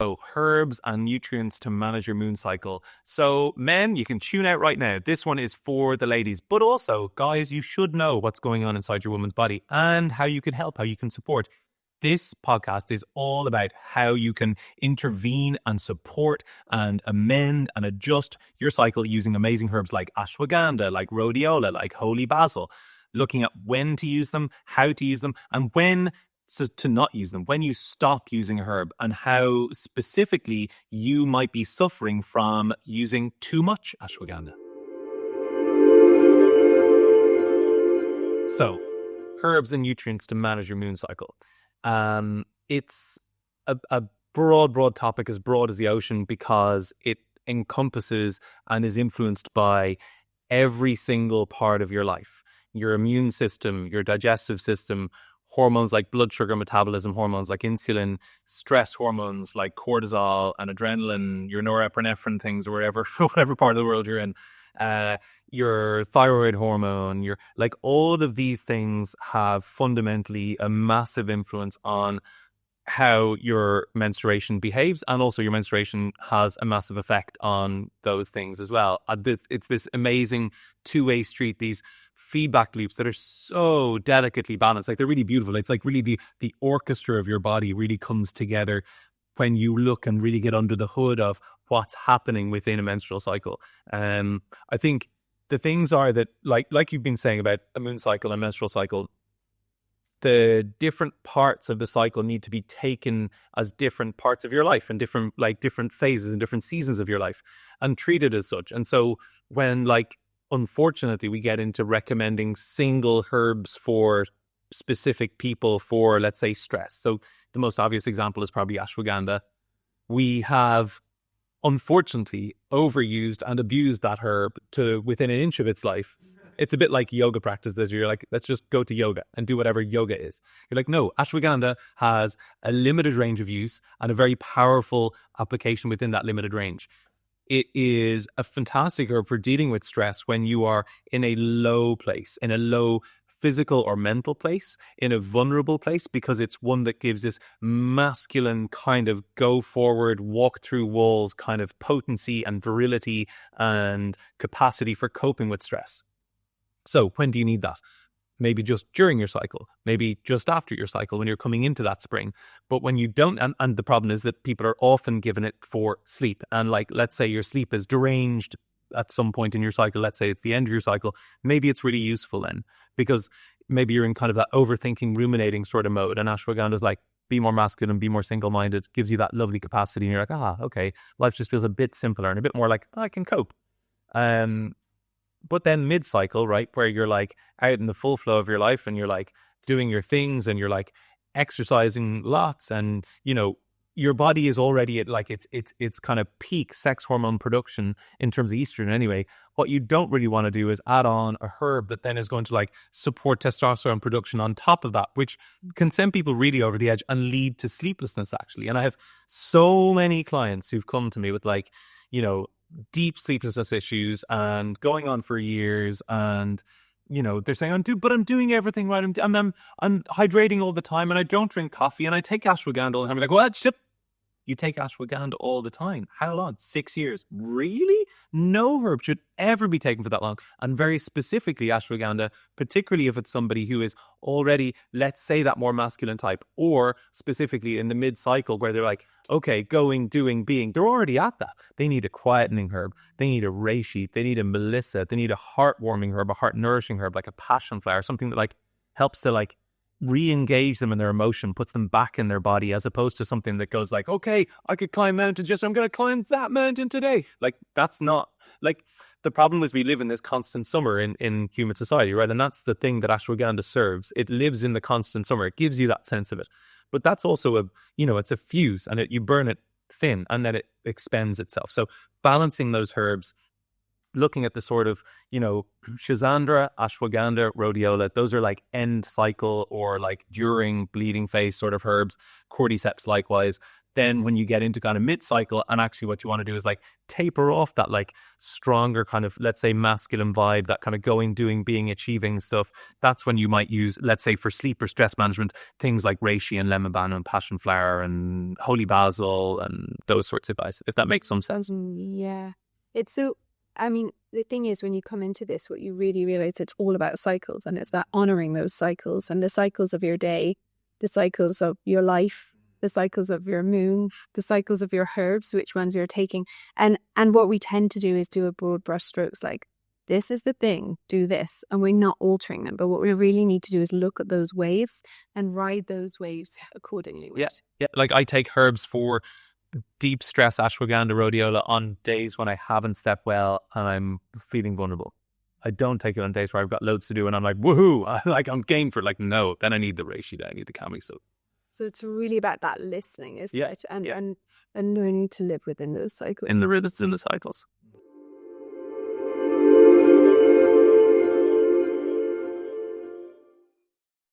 So, herbs and nutrients to manage your moon cycle. So, men, you can tune out right now. This one is for the ladies, but also, guys, you should know what's going on inside your woman's body and how you can help, how you can support. This podcast is all about how you can intervene and support and amend and adjust your cycle using amazing herbs like ashwagandha, like rhodiola, like holy basil, looking at when to use them, how to use them, and when to not use them, when you stop using a herb, and how specifically you might be suffering from using too much ashwagandha. So, herbs and nutrients to manage your moon cycle. It's a broad topic, as broad as the ocean, because it encompasses and is influenced by every single part of your life. Your immune system, your digestive system, hormones like blood sugar metabolism, hormones like insulin, stress hormones like cortisol and adrenaline, your norepinephrine things, or whatever part of the world you're in, your thyroid hormone, like all of these things have fundamentally a massive influence on how your menstruation behaves, and also your menstruation has a massive effect on those things as well. It's this amazing two-way street, these feedback loops that are so delicately balanced. Like, they're really beautiful. It's like really the orchestra of your body really comes together when you look and really get under the hood of what's happening within a menstrual cycle. I think the things are that, like you've been saying about a moon cycle and menstrual cycle, the different parts of the cycle need to be taken as different parts of your life and different phases and different seasons of your life and treated as such. And so when, unfortunately, we get into recommending single herbs for specific people for, let's say, stress. So the most obvious example is probably ashwagandha. We have, unfortunately, overused and abused that herb to within an inch of its life. It's a bit like yoga practice that you're like, let's just go to yoga and do whatever yoga is. You're like, no, ashwagandha has a limited range of use and a very powerful application within that limited range. It is a fantastic herb for dealing with stress when you are in a low place, in a low physical or mental place, in a vulnerable place, because it's one that gives this masculine kind of go forward, walk through walls kind of potency and virility and capacity for coping with stress. So when do you need that? Maybe just during your cycle, maybe just after your cycle when you're coming into that spring. But when you don't, and the problem is that people are often given it for sleep. And let's say your sleep is deranged at some point in your cycle, let's say it's the end of your cycle, maybe it's really useful then, because maybe you're in kind of that overthinking, ruminating sort of mode. And ashwagandha is like, be more masculine, be more single-minded, gives you that lovely capacity. And you're like, okay, life just feels a bit simpler and a bit more like, I can cope. But then mid-cycle, right, where you're like out in the full flow of your life and you're like doing your things and you're like exercising lots, and your body is already at like its kind of peak sex hormone production in terms of estrogen anyway. What you don't really want to do is add on a herb that then is going to support testosterone production on top of that, which can send people really over the edge and lead to sleeplessness actually. And I have so many clients who've come to me with deep sleeplessness issues and going on for years, and they're saying, I'm doing everything right, I'm hydrating all the time, and I don't drink coffee, and I take ashwagandha, and I'm like, what? Shit. You take ashwagandha all the time. How long? 6 years. Really? No herb should ever be taken for that long. And very specifically ashwagandha, particularly if it's somebody who is already, let's say, that more masculine type, or specifically in the mid-cycle where they're like, okay, going, doing, being, they're already at that. They need a quietening herb. They need a reishi. They need a melissa. They need a heart-warming herb, a heart-nourishing herb, like a passion flower, something that helps to re-engage them in their emotion, puts them back in their body, as opposed to something that goes okay, I could climb mountains, I'm going to climb that mountain today. That's not, the problem is we live in this constant summer in human society, right? And that's the thing that ashwagandha serves. It lives in the constant summer. It gives you that sense of it. But that's also it's a fuse, and you burn it thin and then it expends itself. So balancing those herbs looking at the sort of, Schisandra, ashwagandha, rhodiola, those are like end cycle or like during bleeding phase sort of herbs, cordyceps likewise. Then when you get into kind of mid-cycle, and actually what you want to do is like taper off that like stronger kind of, let's say, masculine vibe, that kind of going, doing, being, achieving stuff. That's when you might use, let's say, for sleep or stress management, things like reishi and lemon balm and passion flower and holy basil and those sorts of advice, if that makes some sense. Yeah. It's so, I mean, the thing is, when you come into this, what you really realize, it's all about cycles, and it's about honoring those cycles and the cycles of your day, the cycles of your life, the cycles of your moon, the cycles of your herbs, which ones you're taking. And what we tend to do is do a broad brush strokes, like, this is the thing, do this, and we're not altering them. But what we really need to do is look at those waves and ride those waves accordingly. Yeah. Like I take herbs for deep stress, ashwagandha, rhodiola, on days when I haven't slept well and I'm feeling vulnerable. I don't take it on days where I've got loads to do and I'm like, woohoo, like I'm game for it. Like, no, then I need the reishi, then I need the calming. So it's really about that listening, isn't it? And learning to live within those cycles. In the rhythms, in the cycles.